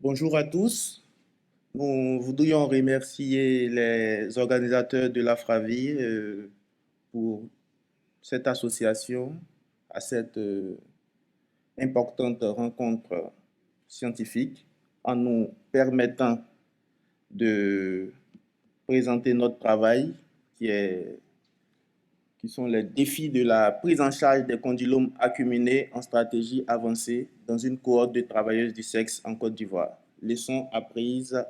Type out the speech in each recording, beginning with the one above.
Bonjour à tous. Nous voudrions remercier les organisateurs de la FRAVI pour cette association à cette importante rencontre scientifique en nous permettant de présenter notre travail qui sont les défis de la prise en charge des condylomes acuminés en stratégie avancée dans une cohorte de travailleuses du sexe en Côte d'Ivoire. Leçons apprises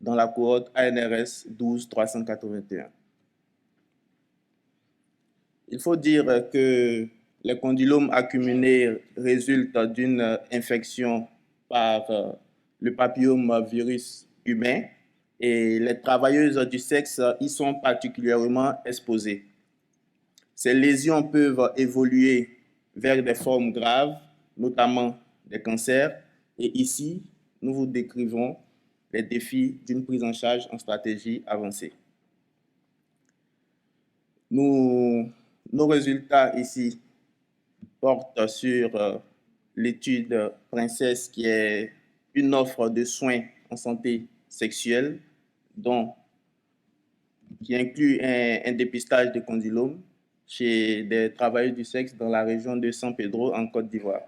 dans la cohorte ANRS 12381. Il faut dire que les condylomes acuminés résultent d'une infection par le papillomavirus humain et les travailleuses du sexe y sont particulièrement exposées. Ces lésions peuvent évoluer vers des formes graves, notamment des cancers, et ici, nous vous décrivons les défis d'une prise en charge en stratégie avancée. Nos résultats ici portent sur l'étude Princesse, qui est une offre de soins en santé sexuelle qui inclut un dépistage de condylomes chez des travailleurs du sexe dans la région de San Pedro en Côte d'Ivoire.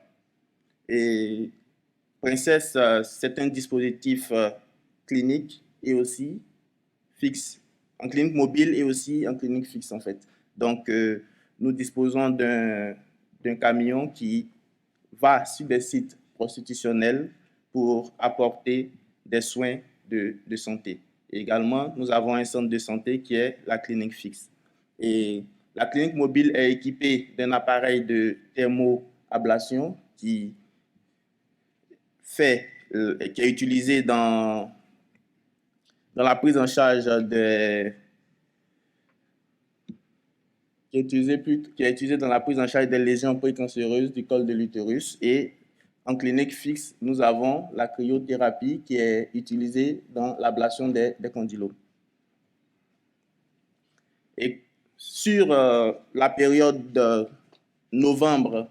Et Princesse, c'est un dispositif clinique et aussi fixe, en clinique mobile et aussi en clinique fixe en fait. Donc, nous disposons d'un camion qui va sur des sites prostitutionnels pour apporter des soins de santé. Et également, nous avons un centre de santé qui est la clinique fixe. Et la clinique mobile est équipée d'un appareil de thermoablation qui est utilisé dans la prise en charge qui est utilisé dans la prise en charge des lésions précancéreuses du col de l'utérus. Et en clinique fixe, nous avons la cryothérapie qui est utilisée dans l'ablation des condylomes. Et sur la période de novembre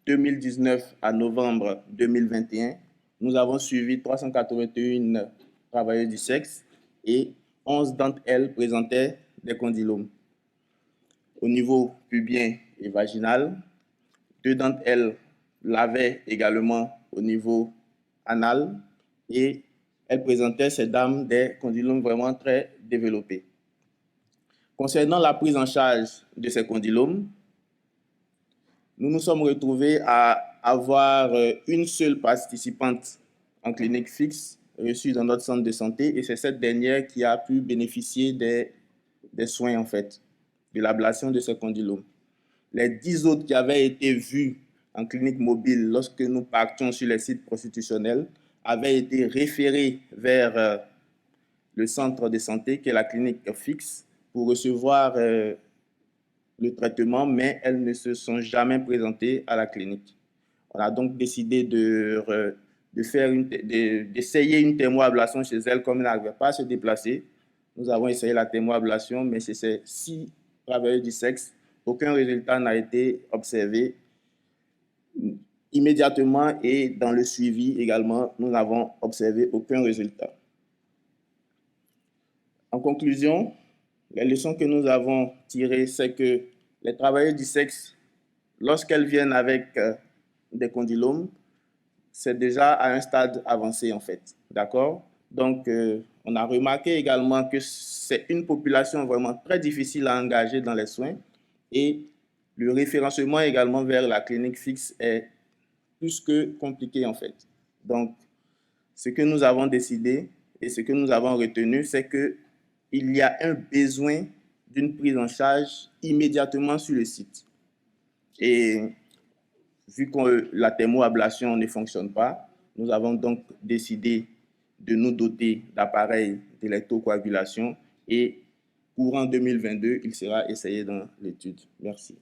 2019 à novembre 2021, nous avons suivi 381 travailleurs du sexe et 11 d'entre elles présentaient des condylomes. Au niveau pubien et vaginal, 2 d'entre elles l'avaient également au niveau anal et elles présentaient, ces dames, des condylomes vraiment très développés. Concernant la prise en charge de ces condylomes, nous nous sommes retrouvés à avoir une seule participante en clinique fixe reçue dans notre centre de santé et c'est cette dernière qui a pu bénéficier des soins en fait, de l'ablation de ces condylomes. Les 10 autres qui avaient été vus en clinique mobile lorsque nous partions sur les sites prostitutionnels avaient été référés vers le centre de santé qui est la clinique fixe pour recevoir le traitement, mais elles ne se sont jamais présentées à la clinique. On a donc décidé d'essayer une thermoablation chez elles comme elles n'arrivaient pas à se déplacer. Nous avons essayé la thermoablation, mais chez ces 6 travailleurs du sexe, aucun résultat n'a été observé. Immédiatement et dans le suivi également, nous n'avons observé aucun résultat. En conclusion, les leçons que nous avons tirées, c'est que les travailleurs du sexe, lorsqu'elles viennent avec des condylomes, c'est déjà à un stade avancé en fait, d'accord? Donc, on a remarqué également que c'est une population vraiment très difficile à engager dans les soins et le référencement également vers la clinique fixe est plus que compliqué en fait. Donc, ce que nous avons décidé et ce que nous avons retenu, c'est que il y a un besoin d'une prise en charge immédiatement sur le site. Et vu que la thermoablation ne fonctionne pas, nous avons donc décidé de nous doter d'appareils d'électrocoagulation et courant 2022, il sera essayé dans l'étude. Merci.